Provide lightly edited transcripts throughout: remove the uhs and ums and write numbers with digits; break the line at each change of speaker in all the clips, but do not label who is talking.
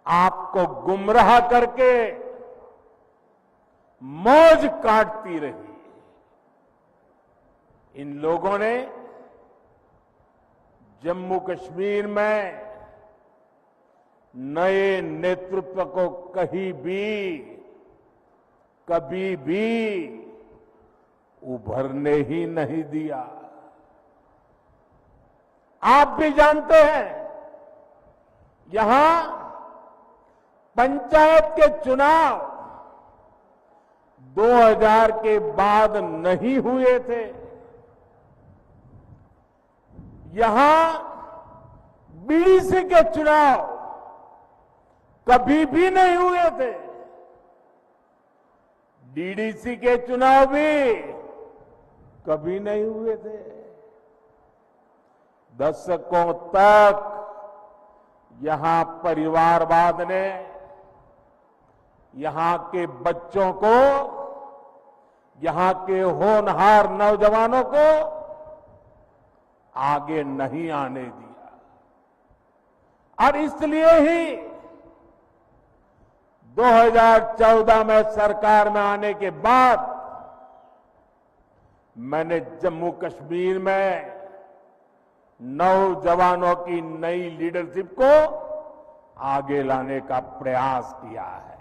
आपको गुमराह करके मौज काटती रही। इन लोगों ने जम्मू कश्मीर में नए नेतृत्व को कभी भी उभरने ही नहीं दिया। आप भी जानते हैं, यहां पंचायत के चुनाव 2000 के बाद नहीं हुए थे। यहां बीडीसी के चुनाव कभी भी नहीं हुए थे। डीडीसी के चुनाव भी कभी नहीं हुए थे। दशकों तक यहां परिवारवाद ने यहां के बच्चों को, यहां के होनहार नौजवानों को आगे नहीं आने दिया। और इसलिए ही 2014 में सरकार में आने के बाद मैंने जम्मू कश्मीर में नौजवानों की नई लीडरशिप को आगे लाने का प्रयास किया है।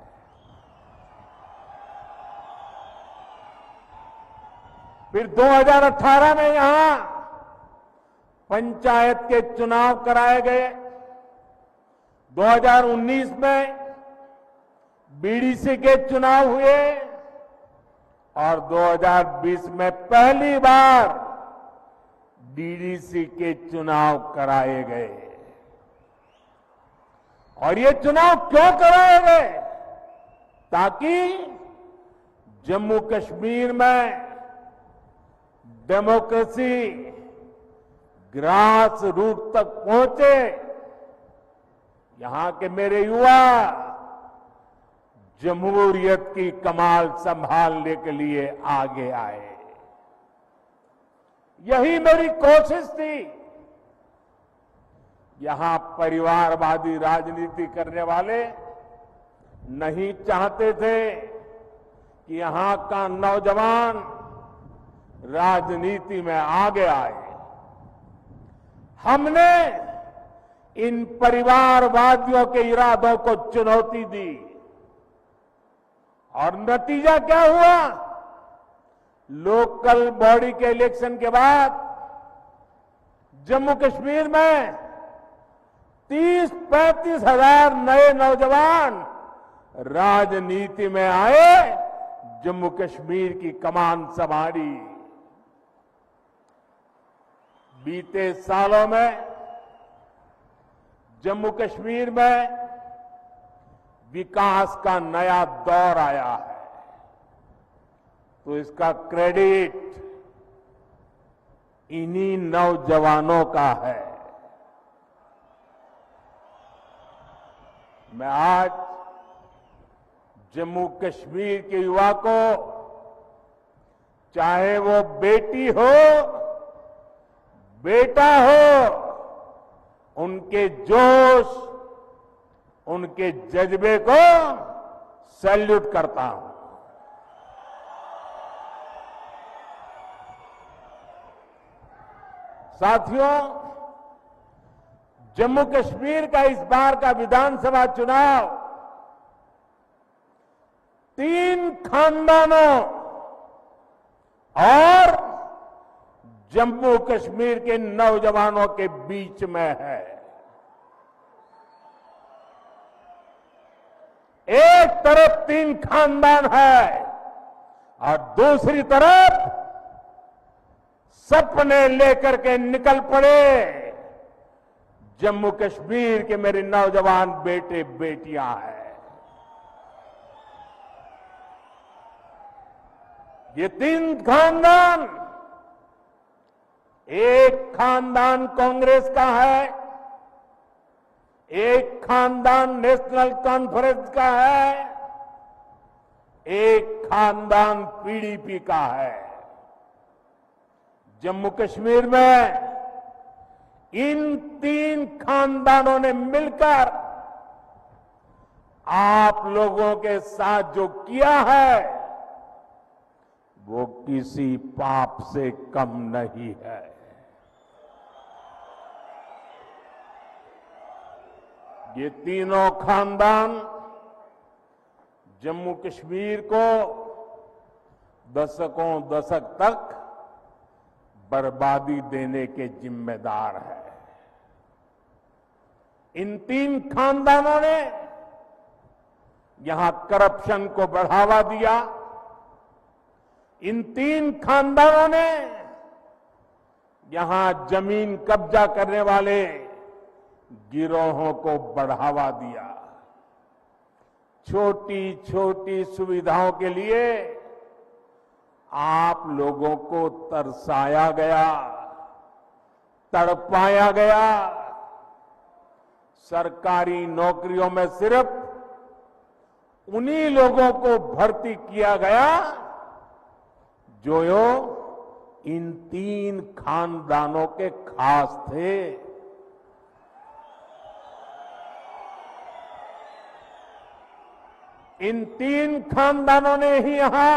फिर 2018 में यहां पंचायत के चुनाव कराए गए। 2019 में बीडीसी के चुनाव हुए और 2020 में पहली बार डीडीसी के चुनाव कराए गए। और ये चुनाव क्यों कराए गए? ताकि जम्मू कश्मीर में डेमोक्रेसी ग्रास रूट तक पहुंचे। यहां के मेरे युवा जमहूरियत की कमाल संभालने के लिए आगे आए। यही मेरी कोशिश थी। यहां परिवारवादी राजनीति करने वाले नहीं चाहते थे कि यहां का नौजवान राजनीति में आगे आए। हमने इन परिवारवादियों के इरादों को चुनौती दी और नतीजा क्या हुआ? लोकल बॉडी के इलेक्शन के बाद जम्मू कश्मीर में 30-35 हजार नए नौजवान राजनीति में आए, जम्मू कश्मीर की कमान संभाली। बीते सालों में जम्मू कश्मीर में विकास का नया दौर आया है, तो इसका क्रेडिट इन्हीं नौजवानों का है। मैं आज जम्मू कश्मीर के युवा को, चाहे वो बेटी हो बेटा हो, उनके जोश, उनके जज्बे को सैल्यूट करता हूं। साथियों, जम्मू कश्मीर का इस बार का विधानसभा चुनाव 3 खानदानों और जम्मू कश्मीर के नौजवानों के बीच में है। एक तरफ 3 खानदान है और दूसरी तरफ सपने लेकर के निकल पड़े जम्मू कश्मीर के मेरे नौजवान बेटे बेटियां हैं। ये 3 खानदान, एक खानदान कांग्रेस का है, एक खानदान नेशनल कॉन्फ्रेंस का है, एक खानदान पीडीपी का है। जम्मू कश्मीर में इन 3 खानदानों ने मिलकर आप लोगों के साथ जो किया है वो किसी पाप से कम नहीं है। ये तीनों खानदान जम्मू कश्मीर को दशकों दशक तक बर्बादी देने के जिम्मेदार है। इन तीन खानदानों ने यहां करप्शन को बढ़ावा दिया। इन तीन खानदानों ने यहां जमीन कब्जा करने वाले गिरोहों को बढ़ावा दिया। छोटी छोटी सुविधाओं के लिए आप लोगों को तरसाया गया, तड़पाया गया। सरकारी नौकरियों में सिर्फ उन्हीं लोगों को भर्ती किया गया जो इन तीन खानदानों के खास थे। इन तीन खानदानों ने ही यहां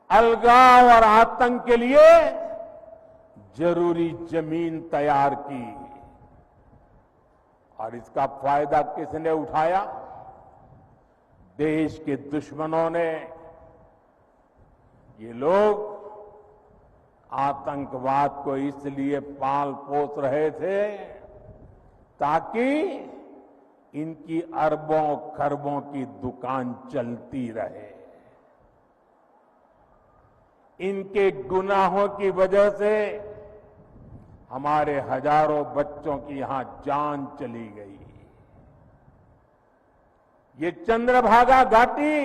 अलगाव और आतंक के लिए जरूरी जमीन तैयार की। और इसका फायदा किसने उठाया? देश के दुश्मनों ने। ये लोग आतंकवाद को इसलिए पाल पोस रहे थे ताकि इनकी अरबों खरबों की दुकान चलती रहे। इनके गुनाहों की वजह से हमारे हजारों बच्चों की यहां जान चली गई। ये चंद्रभागा घाटी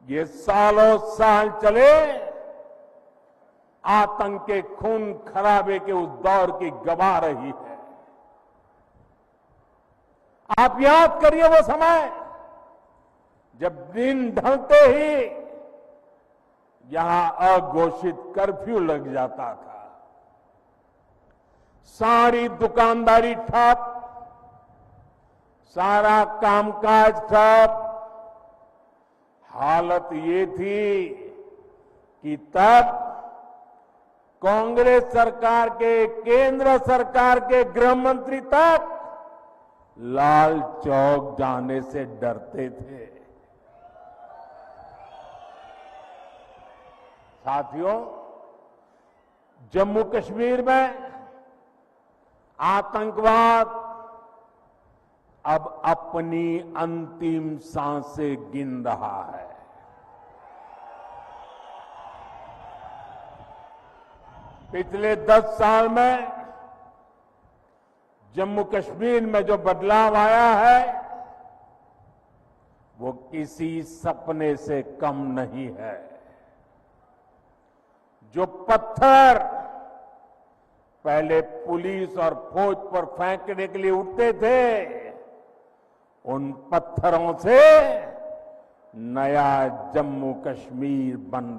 ये सालों साल चले आतंक के खून खराबे के उस दौर की गवा रही है। आप याद करिए वो समय जब दिन ढलते ही यहां अघोषित कर्फ्यू लग जाता था। सारी दुकानदारी ठप, सारा कामकाज ठप। हालत ये थी कि तब कांग्रेस सरकार के, केंद्र सरकार के गृह मंत्री तक लाल चौक जाने से डरते थे। साथियों, जम्मू कश्मीर में आतंकवाद अब अपनी अंतिम सांसें गिन रहा है। पिछले 10 साल में जम्मू कश्मीर में जो बदलाव आया है वो किसी सपने से कम नहीं है। जो पत्थर पहले पुलिस और फौज पर फेंकने के लिए उठते थे, उन पत्थरों से नया जम्मू कश्मीर बन